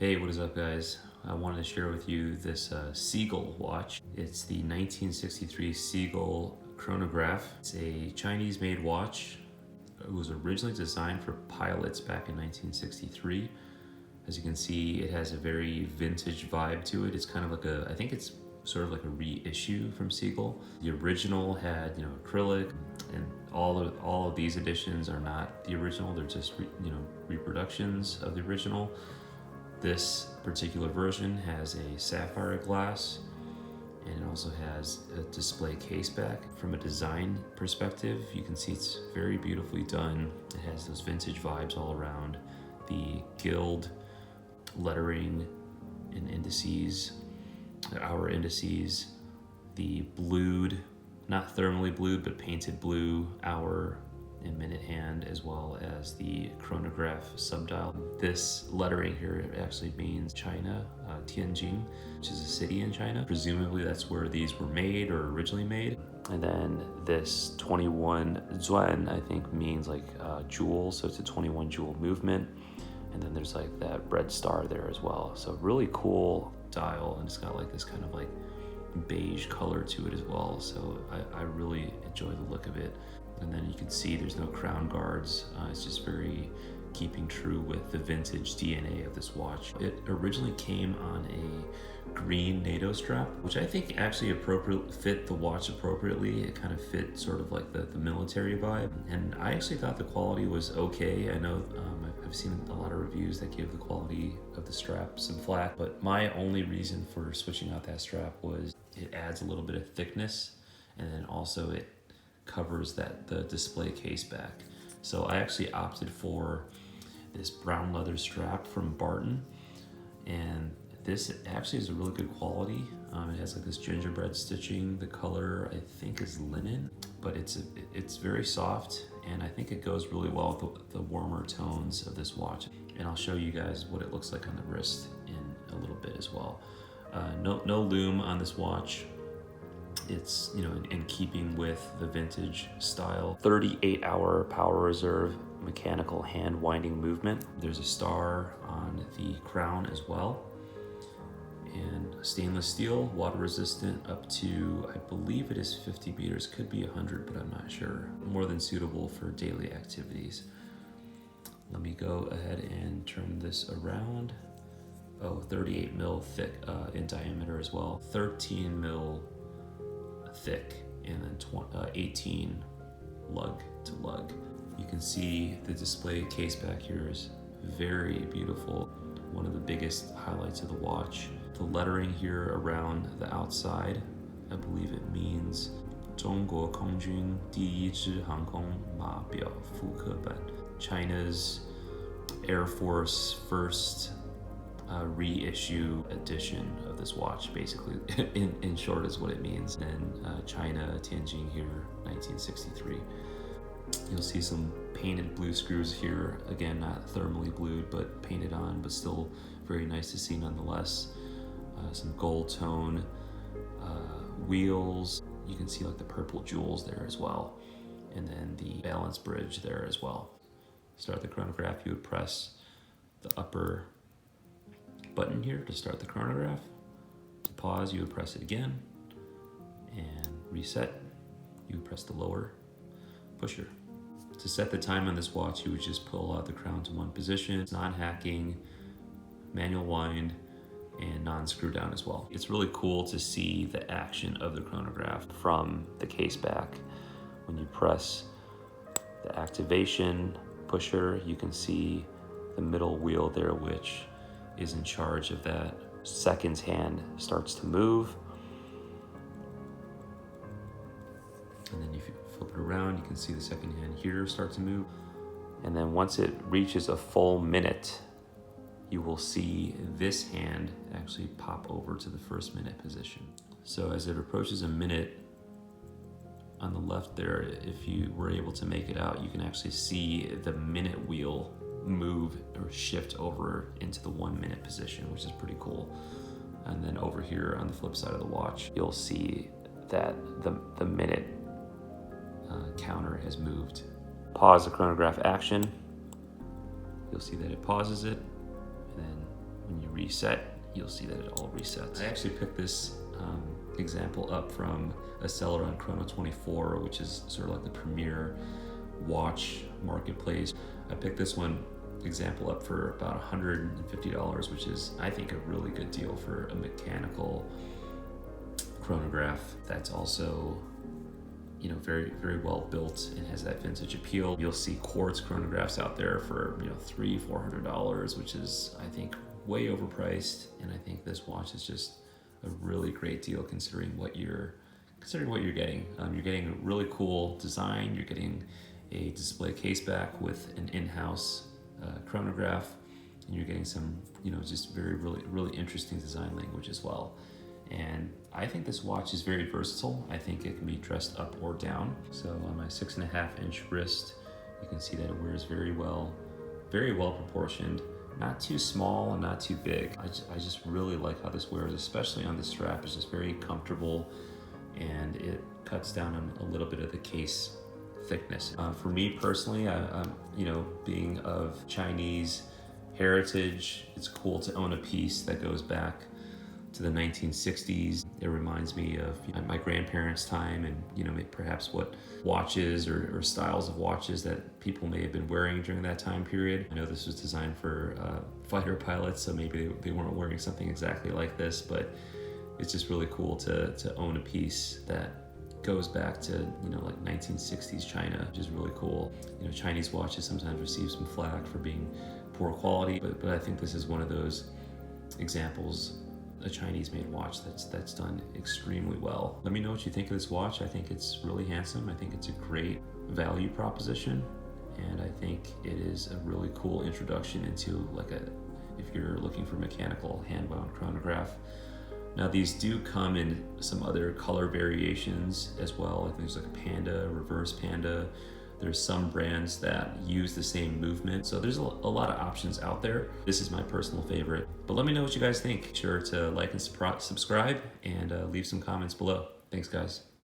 Hey, what is up, guys? I wanted to share with you this Seagull watch. It's the 1963 Seagull Chronograph. It's a Chinese-made watch. It was originally designed for pilots back in 1963. As you can see, it has a very vintage vibe to it. It's kind of like I think it's sort of like a reissue from Seagull. The original had, acrylic, and all of these editions are not the original. They're just, reproductions of the original. This particular version has a sapphire glass, and it also has a display case back. From a design perspective, you can see it's very beautifully done. It has those vintage vibes all around. The gilt lettering and indices, hour indices, the blued, not thermally blued, but painted blue hour and minute hand, as well as the chronograph subdial. This lettering here actually means China, Tianjin, which is a city in China. Presumably that's where these were made or originally made. And then this 21 zuan, I think, means like jewel, so it's a 21 jewel movement. And then there's like that red star there as well. So really cool dial, and it's got like this kind of like beige color to it as well. So I really enjoy the look of it. And then you can see there's no crown guards. It's just very keeping true with the vintage DNA of this watch. It originally came on a green NATO strap, which I think actually fit the watch appropriately. It kind of fit sort of like the military vibe. And I actually thought the quality was okay. I know I've seen a lot of reviews that give the quality of the strap some flack, but my only reason for switching out that strap was it adds a little bit of thickness, and then also it covers the display case back. So I actually opted for this brown leather strap from Barton, and this actually is a really good quality. It has like this gingerbread stitching. The color I think is linen, but it's very soft, and I think it goes really well with the warmer tones of this watch. And I'll show you guys what it looks like on the wrist in a little bit as well. No lume on this watch. It's, in keeping with the vintage style. 38-hour power reserve mechanical hand winding movement. There's a star on the crown as well. And stainless steel, water resistant up to, I believe it is 50 meters, could be 100, but I'm not sure. More than suitable for daily activities. Let me go ahead and turn this around. 38 mil thick in diameter as well. 13 mil thick, and then 18 lug to lug. You can see the display case back here is very beautiful. One of the biggest highlights of the watch. The lettering here around the outside, I believe it means 中国空军第一支航空码表复刻版. China's Air Force first reissue edition of this watch, basically. in short is what it means. And China, Tianjin here, 1963. You'll see some painted blue screws here. Again, not thermally blued, but painted on, but still very nice to see nonetheless. Some gold tone wheels. You can see like the purple jewels there as well. And then the balance bridge there as well. Start the chronograph, you would press the upper button here to start the chronograph. To pause, you would press it again, and reset, you would press the lower pusher. To set the time on this watch, you would just pull out the crown to one position. It's non-hacking, manual wind, and non-screw down as well. It's really cool to see the action of the chronograph from the case back. When you press the activation pusher, you can see the middle wheel there, which is in charge of that. Seconds hand starts to move. And then if you flip it around, you can see the second hand here start to move. And then once it reaches a full minute, you will see this hand actually pop over to the first minute position. So as it approaches a minute, on the left there, if you were able to make it out, you can actually see the minute wheel move or shift over into the 1 minute position, which is pretty cool. And then over here on the flip side of the watch, you'll see that the minute counter has moved. Pause the chronograph action. You'll see that it pauses it, and then when you reset, you'll see that it all resets. I actually picked this example up from a seller on Chrono24, which is sort of like the premier watch marketplace. I picked this one example up for about $150, which is, I think, a really good deal for a mechanical chronograph that's also, you know, very, very well built and has that vintage appeal. You'll see quartz chronographs out there for, you know, $300-400, which is, I think, way overpriced. And I think this watch is just a really great deal considering what you're getting. You're getting a really cool design. You're getting a display case back with an in-house chronograph, and you're getting some, you know, just really interesting design language as well. And I think this watch is very versatile. I think it can be dressed up or down. So on my 6.5-inch wrist, you can see that it wears very well proportioned, not too small and not too big. I just really like how this wears, especially on the strap. It's just very comfortable, and it cuts down on a little bit of the case thickness. For me personally, I'm, you know, being of Chinese heritage, it's cool to own a piece that goes back to the 1960s. It reminds me of, you know, my grandparents' time, and, you know, perhaps what watches or styles of watches that people may have been wearing during that time period. I know this was designed for fighter pilots, so maybe they weren't wearing something exactly like this, but it's just really cool to own a piece that goes back to, you know, like 1960s China, which is really cool. You know, Chinese watches sometimes receive some flack for being poor quality, but I think this is one of those examples, a Chinese-made watch that's done extremely well. Let me know what you think of this watch. I think it's really handsome. I think it's a great value proposition, and I think it is a really cool introduction into if you're looking for mechanical hand-wound chronograph. Now these do come in some other color variations as well. I think there's like a panda, reverse panda. There's some brands that use the same movement. So there's a lot of options out there. This is my personal favorite. But let me know what you guys think. Be sure to like and subscribe, and leave some comments below. Thanks, guys.